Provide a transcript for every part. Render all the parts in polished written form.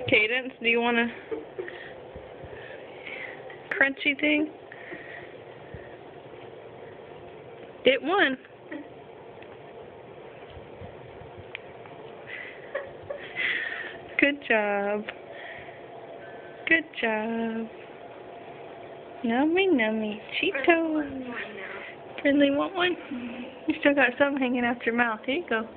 Cadence, do you want a crunchy thing? Get one. Good job. Good job. Nummy, nummy. Cheetos. Really want one? You still got some hanging out your mouth. Here you go.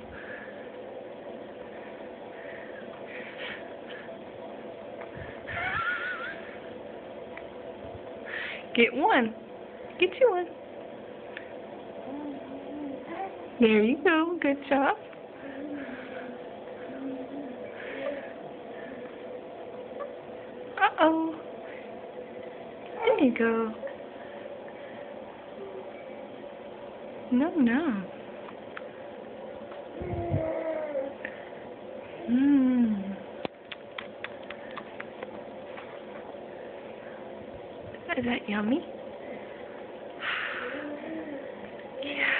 Get one. Get you one. There you go. Good job. Uh-oh. There you go. No, no. Mmm. Is that yummy? Yeah.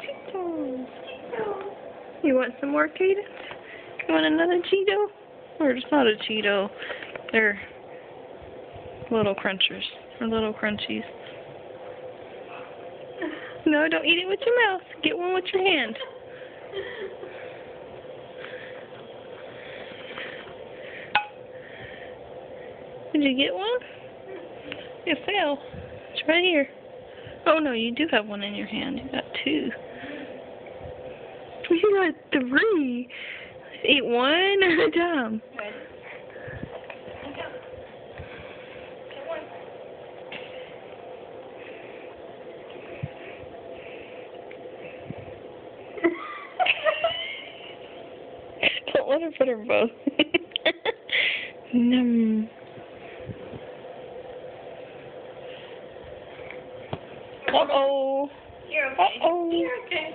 Cheetos. You want some more, Cadence? You want another Cheeto? Or it's not a Cheeto. They're little crunchers. Or little crunchies. No, don't eat it with your mouth. Get one with your hand. Did you get one? It fell. It's right here. Oh no, you do have one in your hand. You got two. You got three. Eat one at a time. Don't let her put her both. Num. Uh-oh. You're okay. Uh-oh. You're okay.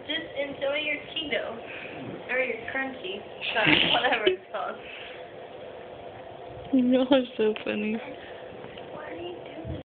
Just enjoy your Cheeto. Or your crunchy. Whatever it's called. You know, it's so funny.